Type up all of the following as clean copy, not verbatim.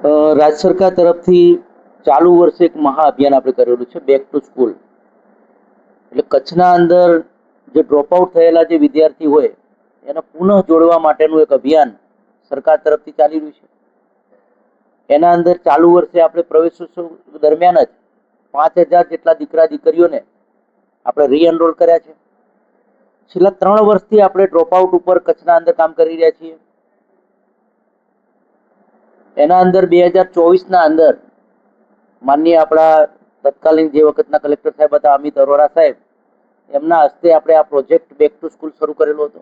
રાજ્ય સરકાર તરફથી ચાલુ વર્ષે એક મહા અભિયાન આપણે કરેલું છે, બેક ટુ સ્કૂલ. એટલે કચ્છના અંદર જે ડ્રોપ આઉટ થયેલા જે વિદ્યાર્થી હોય એને પુનઃ જોડવા માટેનું એક અભિયાન સરકાર તરફથી ચાલી રહ્યું છે. એના અંદર ચાલુ વર્ષે આપણે પ્રવેશોત્સવ દરમિયાન જ 5,000 જેટલા દીકરા દીકરીઓને આપણે રીએનરોલ કર્યા છે. છેલ્લા 3 વર્ષથી આપણે ડ્રોપ આઉટ ઉપર કચ્છના અંદર કામ કરી રહ્યા છીએ. એના અંદર 2024ના અંદર માનનીય આપણા તત્કાલીન જે વખતના કલેક્ટર સાહેબ હતા અમિત અરોરા સાહેબ, એમના હસ્તે આપણે આ પ્રોજેક્ટ બેક ટુ સ્કૂલ શરૂ કરેલો હતો.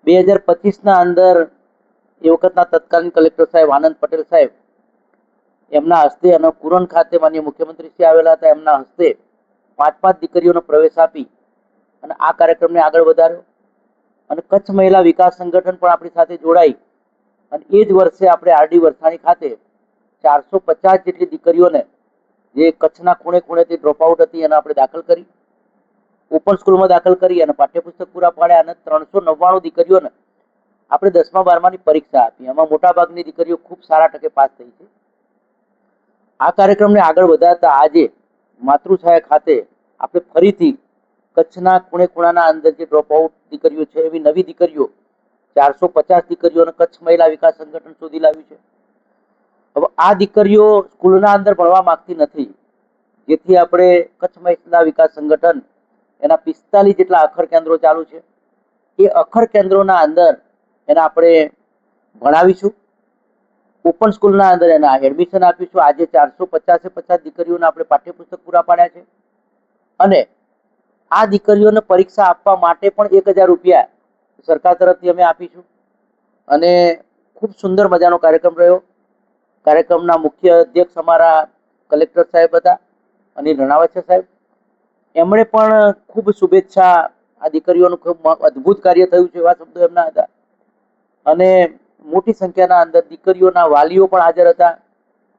2025ના અંદર એ વખતના તત્કાલીન કલેક્ટર સાહેબ આનંદ પટેલ સાહેબ, એમના હસ્તે અને કુરન ખાતે માનનીય મુખ્યમંત્રી શ્રી આવેલા હતા, એમના હસ્તે 5 દીકરીઓનો પ્રવેશ આપી અને આ કાર્યક્રમને આગળ વધાર્યો. અને કચ્છ મહિલા વિકાસ સંગઠન પણ આપણી સાથે જોડાઈ અને એ જ વર્ષે આપણે આરડી વરસાણી ખાતે 450 જેટલી દીકરીઓને જે કચ્છના ખૂણે ખૂણેથી ડ્રોપ આઉટ હતી એને આપણે દાખલ કરી, ઓપન સ્કૂલમાં દાખલ કરી અને પાઠ્યપુસ્તક પૂરા પાડ્યા. અને 399 દીકરીઓને આપણે 10મા-12માની પરીક્ષા આપી. એમાં મોટાભાગની દીકરીઓ ખૂબ સારા ટકે પાસ થઈ છે. આ કાર્યક્રમને આગળ વધારતા આજે માતૃછાયા ખાતે આપણે ફરીથી કચ્છના ખૂણે ખૂણાના અંદર જે ડ્રોપ આઉટ દીકરીઓ છે એવી નવી દીકરીઓ 450 દીકરીઓને કચ્છ મહિલા વિકાસ સંગઠન શોધી લાવ્યું છે. હવે આ દીકરીઓ સ્કૂલના અંદર ભણવા માંગતી નથી, જેથી આપણે કચ્છ મહિલા વિકાસ સંગઠન એના 45 જેટલા અખર કેન્દ્રો ચાલુ છે. એ અખર કેન્દ્રોના અંદર એને આપણે ભણાવીશું, ઓપન સ્કૂલના અંદર એના એડમિશન આપીશું. આજે 450 દીકરીઓને આપણે પાઠ્યપુસ્તક પૂરા પાડ્યા છે અને આ દીકરીઓને પરીક્ષા આપવા માટે પણ 1,000 રૂપિયા સરકાર તરફથી અમે આપીશું. અને ખૂબ સુંદર મજાનો કાર્યક્રમ રહ્યો. કાર્યક્રમના મુખ્ય અધ્યક્ષ અમારા કલેક્ટર સાહેબ હતા, અનિલ રણાવત સાહેબ. એમણે પણ ખૂબ શુભેચ્છા, આ દીકરીઓનું ખૂબ અદ્ભુત કાર્ય થયું છે એવા શબ્દો એમના હતા. અને મોટી સંખ્યાના અંદર દીકરીઓના વાલીઓ પણ હાજર હતા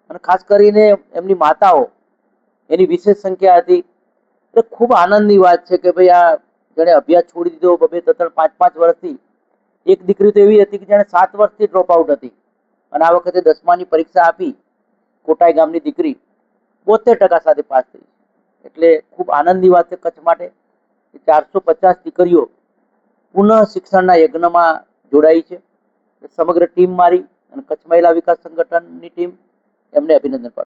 અને ખાસ કરીને એમની માતાઓ, એની વિશેષ સંખ્યા હતી. એટલે ખૂબ આનંદની વાત છે કે ભાઈ આ જેણે અભ્યાસ છોડી દીધો 2-3, 5 વર્ષથી. એક દીકરી તો એવી હતી કે જેણે 7 વર્ષથી ડ્રોપ આઉટ હતી અને આ વખતે 10માની પરીક્ષા આપી. કોટાઈ ગામની દીકરી 72% સાથે પાસ થઈ. એટલે ખૂબ આનંદની વાત છે કચ્છ માટે. 450 દીકરીઓ પુનઃ શિક્ષણના યજ્ઞમાં જોડાઈ છે. સમગ્ર ટીમ મારી અને કચ્છ મહિલા વિકાસ સંગઠનની ટીમ, એમને અભિનંદન પાઠવું.